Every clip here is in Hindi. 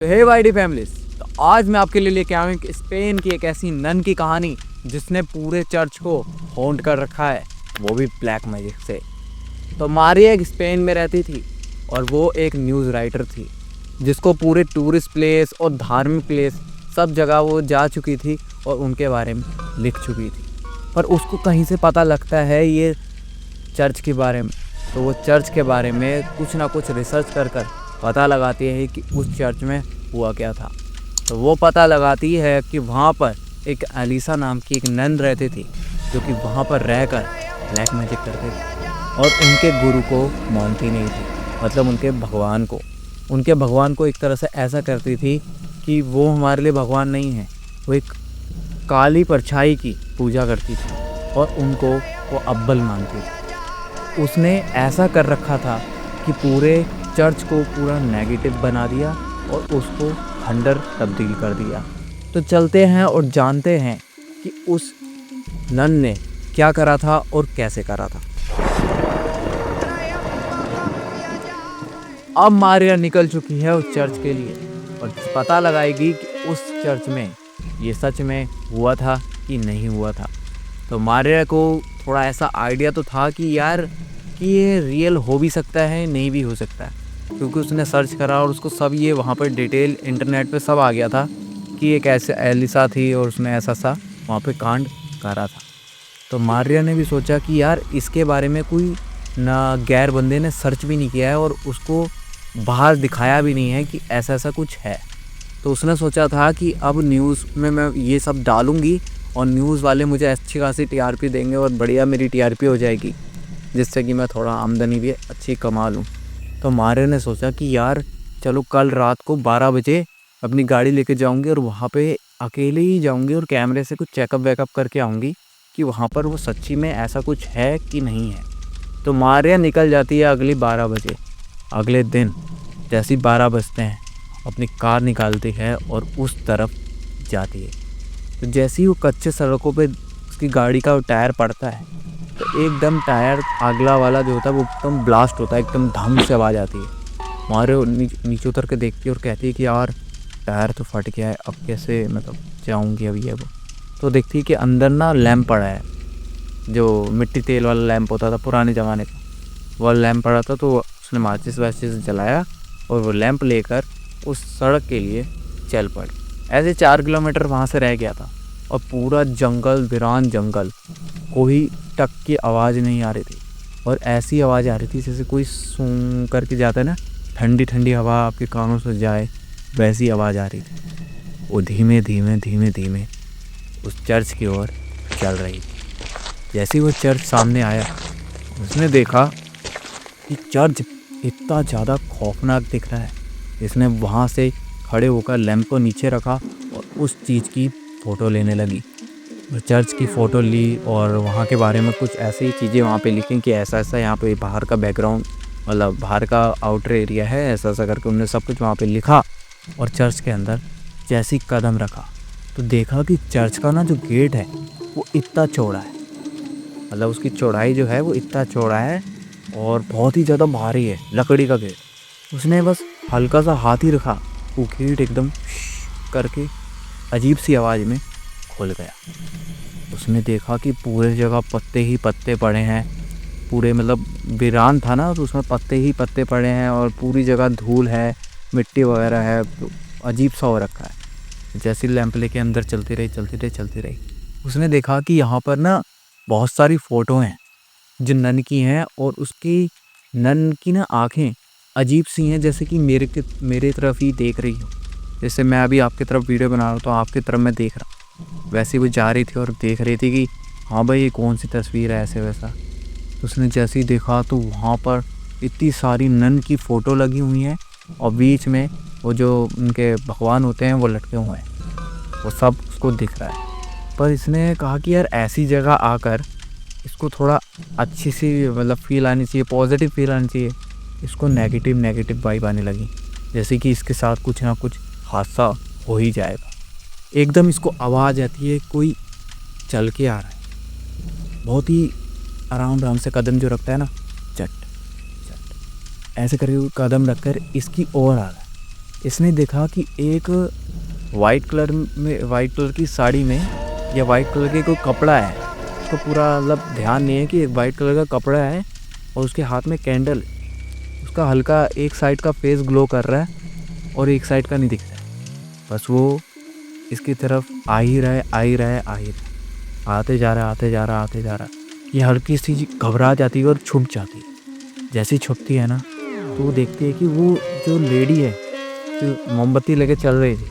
हे वाईडी फैमिलीज, तो आज मैं आपके लिए लेके आया हूँ स्पेन की एक ऐसी नन की कहानी जिसने पूरे चर्च को हॉन्ट कर रखा है, वो भी ब्लैक मैजिक से। तो मारिया एक स्पेन में रहती थी और वो एक न्यूज़ राइटर थी जिसको पूरे टूरिस्ट प्लेस और धार्मिक प्लेस सब जगह वो जा चुकी थी और उनके बारे में लिख चुकी थी। पर उसको कहीं से पता लगता है ये चर्च के बारे में, तो वो चर्च के बारे में कुछ ना कुछ रिसर्च कर पता लगाती है कि उस चर्च में हुआ क्या था। तो वो पता लगाती है कि वहाँ पर एक एलिसा नाम की एक नन रहती थी जो कि वहाँ पर रहकर ब्लैक मैजिक करते थे और उनके गुरु को मानती नहीं थी, मतलब उनके भगवान को एक तरह से ऐसा करती थी कि वो हमारे लिए भगवान नहीं है, वो एक काली परछाई की पूजा करती थी और उनको वो अव्वल मानती थी। उसने ऐसा कर रखा था कि पूरे चर्च को पूरा नेगेटिव बना दिया और उसको खंडर तब्दील कर दिया। तो चलते हैं और जानते हैं कि उस नन ने क्या करा था और कैसे करा था। अब मारिया निकल चुकी है उस चर्च के लिए और पता लगाएगी कि उस चर्च में ये सच में हुआ था कि नहीं हुआ था। तो मारिया को थोड़ा ऐसा आइडिया तो था कि यार कि ये रियल हो भी सकता है, नहीं भी हो सकता है, क्योंकि उसने सर्च करा और उसको सब ये वहाँ पर डिटेल इंटरनेट पे सब आ गया था कि एक ऐसे एलिसा थी और उसने ऐसा सा वहाँ पे कांड करा था। तो मारिया ने भी सोचा कि यार इसके बारे में कोई ना गैर बंदे ने सर्च भी नहीं किया है और उसको बाहर दिखाया भी नहीं है कि ऐसा ऐसा कुछ है। तो उसने सोचा था कि अब न्यूज़ में मैं ये सब डालूँगी और न्यूज़ वाले मुझे अच्छी खासी टीआरपी देंगे और बढ़िया मेरी टीआरपी हो जाएगी, जिससे कि मैं थोड़ा आमदनी भी अच्छी कमा लूँ। तो मारिया ने सोचा कि यार चलो कल रात को 12 बजे अपनी गाड़ी लेके जाऊंगी और वहाँ पे अकेले ही जाऊंगी और कैमरे से कुछ चेकअप वेकअप करके आऊँगी कि वहाँ पर वो सच्ची में ऐसा कुछ है कि नहीं है। तो मारिया निकल जाती है अगली 12 बजे। अगले दिन जैसे 12 बजते हैं अपनी कार निकालती है और उस तरफ जाती है। तो जैसे ही वो कच्चे सड़कों पे उसकी गाड़ी का टायर पड़ता है तो एकदम टायर अगला वाला जो होता है वो एकदम ब्लास्ट होता है, एकदम धम से आवाज़ आती है। मारिया नीचे उतर के देखती है और कहती है कि यार टायर तो फट गया है, अब कैसे मतलब जाऊँगी अब ये वो। तो देखती है कि अंदर ना लैंप पड़ा है, जो मिट्टी तेल वाला लैंप होता था पुराने ज़माने का, वो लैंप पड़ा था। तो उसने माचिस वाचिस जलाया और वो लैंप लेकर उस सड़क के लिए चल पड़ी। ऐसे 4 किलोमीटर वहाँ से रह गया था और पूरा जंगल, वीरान जंगल, कोई टक की आवाज़ नहीं आ रही थी और ऐसी आवाज़ आ रही थी जैसे कोई सूं करके जाता है ना, ठंडी ठंडी हवा आपके कानों से जाए, वैसी आवाज़ आ रही थी। वो धीमे धीमे धीमे धीमे उस चर्च की ओर चल रही थी। जैसे ही वो चर्च सामने आया उसने देखा कि चर्च इतना ज़्यादा खौफनाक दिख रहा है। इसने वहाँ से खड़े होकर लैंप को नीचे रखा और उस चीज़ की फ़ोटो लेने लगी। चर्च की फ़ोटो ली और वहाँ के बारे में कुछ ऐसी ही चीज़ें वहाँ पे लिखी कि ऐसा ऐसा यहाँ पे बाहर का बैकग्राउंड, मतलब बाहर का आउटर एरिया है, ऐसा ऐसा करके उन्होंने सब कुछ वहाँ पे लिखा। और चर्च के अंदर जैसे ही कदम रखा तो देखा कि चर्च का ना जो गेट है वो इतना चौड़ा है, मतलब उसकी चौड़ाई जो है वो इतना चौड़ा है और बहुत ही ज़्यादा भारी है, लकड़ी का गेट। उसने बस हल्का सा हाथ ही रखा, वो गेट एकदम करके अजीब सी आवाज़ में खुल गया। उसने देखा कि पूरे जगह पत्ते ही पत्ते पड़े हैं, पूरे मतलब वीरान था ना तो उसमें पत्ते ही पत्ते पड़े हैं और पूरी जगह धूल है, मिट्टी वगैरह है, तो अजीब सा हो रखा है। जैसे लैंप लेके अंदर चलती रही, उसने देखा कि यहाँ पर ना बहुत सारी फ़ोटो हैं जो नन की हैं और उसकी नन की ना आँखें अजीब सी हैं, जैसे कि मेरे तरफ ही देख रही हो। जैसे मैं अभी आपकी तरफ वीडियो बना रहा हूँ तो आपकी तरफ मैं देख रहा हूँ, वैसे वो जा रही थी और देख रही थी कि हाँ भाई ये कौन सी तस्वीर है, ऐसे वैसा। उसने जैसे ही देखा तो वहाँ पर इतनी सारी नन की फ़ोटो लगी हुई हैं और बीच में वो जो उनके भगवान होते हैं वो लटके हुए हैं, वो सब उसको दिख रहा है। पर इसने कहा कि यार ऐसी जगह आकर इसको थोड़ा अच्छी सी मतलब फील आनी चाहिए, पॉजिटिव फील आनी चाहिए। इसको नेगेटिव वाइब आने लगी, जैसे कि इसके साथ कुछ ना कुछ हादसा हो ही जाएगा। एकदम इसको आवाज़ आती है कोई चल के आ रहा है, बहुत ही आराम से कदम जो रखता है ना, चट चट ऐसे करके कदम रखकर इसकी ओर आ रहा है। इसने देखा कि एक वाइट कलर की साड़ी में या वाइट कलर के कोई कपड़ा है। उसको पूरा मतलब ध्यान नहीं है कि एक वाइट कलर का कपड़ा है और उसके हाथ में कैंडल है। उसका हल्का एक साइड का फेस ग्लो कर रहा है और एक साइड का नहीं दिख रहा है। बस वो इसकी तरफ आ ही रहा है, आते जा रहा। ये हल्की सी घबरा जाती है और छुप जाती है। जैसे ही छुपती है ना, तो वो देखती है कि वो जो लेडी है जो मोमबत्ती लेके चल रही थी,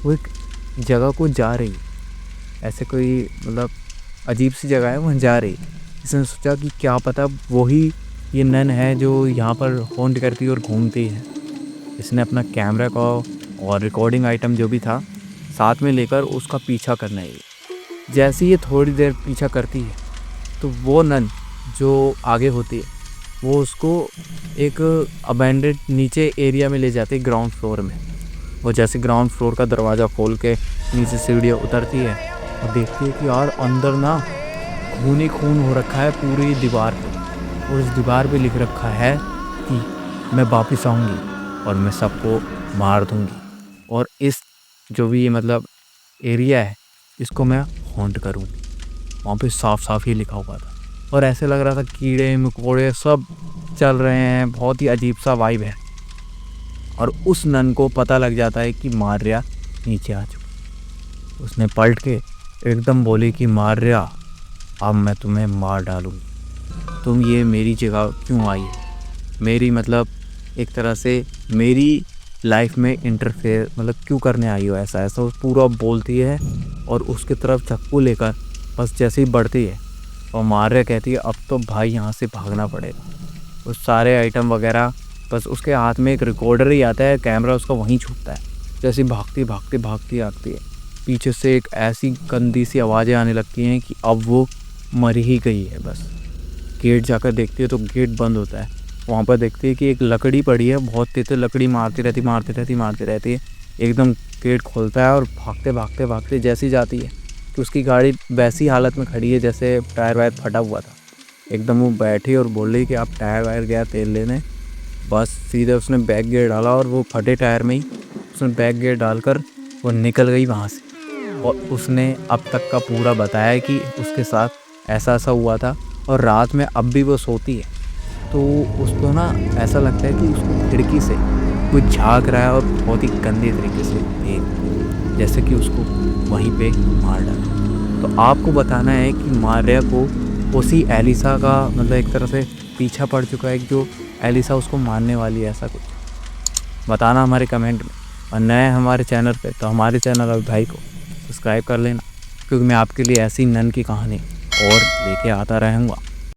वो एक जगह को जा रही है। ऐसे कोई मतलब अजीब सी जगह है, वहाँ जा रही है। इसने सोचा कि क्या पता वही ये नन है जो यहाँ पर हॉन्ट करती है और घूमती है। इसने अपना कैमरा का और रिकॉर्डिंग आइटम जो भी था साथ में लेकर उसका पीछा करने लगी। जैसे ये थोड़ी देर पीछा करती है तो वो नन जो आगे होती है वो उसको एक अबैंडेड नीचे एरिया में ले जाती है, ग्राउंड फ्लोर में। वो जैसे ग्राउंड फ्लोर का दरवाज़ा खोल के नीचे सीढ़ियाँ उतरती है और देखती है कि यार अंदर ना खून ही खून हो रखा है पूरी दीवार पे। और इस दीवार पे लिख रखा है कि मैं वापस आऊँगी और मैं सबको मार दूँगी, और इस जो भी मतलब एरिया है इसको मैं हॉन्ट करूँगी। वहाँ पे साफ साफ ही लिखा हुआ था और ऐसे लग रहा था कीड़े मकोड़े सब चल रहे हैं, बहुत ही अजीब सा वाइब है। और उस नन को पता लग जाता है कि मार्या नीचे आ चुकी। उसने पलट के एकदम बोली कि मार्या, अब मैं तुम्हें मार डालूंगी। तुम ये मेरी जगह क्यों आई हो? मेरी मतलब एक तरह से मेरी लाइफ में इंटरफेयर मतलब क्यों करने आई हो? ऐसा वो पूरा बोलती है और उसकी तरफ चाकू लेकर बस जैसे ही बढ़ती है और मार्या कहती है अब तो भाई यहाँ से भागना पड़ेगा। उस सारे आइटम वगैरह बस उसके हाथ में एक रिकॉर्डर ही आता है, कैमरा उसका वहीं छूटता है। जैसे भागती आती है, पीछे से एक ऐसी गंदी सी आवाज़ें आने लगती हैं कि अब वो मर ही गई है। बस गेट जाकर देखती है तो गेट बंद होता है। वहाँ पर देखती है कि एक लकड़ी पड़ी है, बहुत तेज लकड़ी मारती रहती है। एकदम गेट खोलता है और भागते जैसी जाती है कि उसकी गाड़ी वैसी हालत में खड़ी है जैसे टायर वायर फटा हुआ था। एकदम वो बैठी और बोल रही कि आप टायर वायर गया तेल लेने। बस सीधे उसने बैक गियर डाला और वो फटे टायर में ही उसने बैक गियर डालकर वो निकल गई वहाँ से। और उसने अब तक का पूरा बताया कि उसके साथ ऐसा हुआ था। और रात में अब भी वो सोती है तो उसको ना ऐसा लगता है कि उसको खिड़की से कोई झाँक रहा है और बहुत ही गंदे तरीके से देख, जैसे कि उसको वहीं पे मार डाला। तो आपको बताना है कि मार्या को उसी एलिसा का मतलब एक तरह से पीछा पड़ चुका है, जो एलिसा उसको मारने वाली है। ऐसा कुछ बताना हमारे कमेंट में। और नए हमारे चैनल पे तो हमारे चैनल अभी भाई को सब्सक्राइब कर लेना, क्योंकि मैं आपके लिए ऐसी नन की कहानी और लेके आता रहूँगा।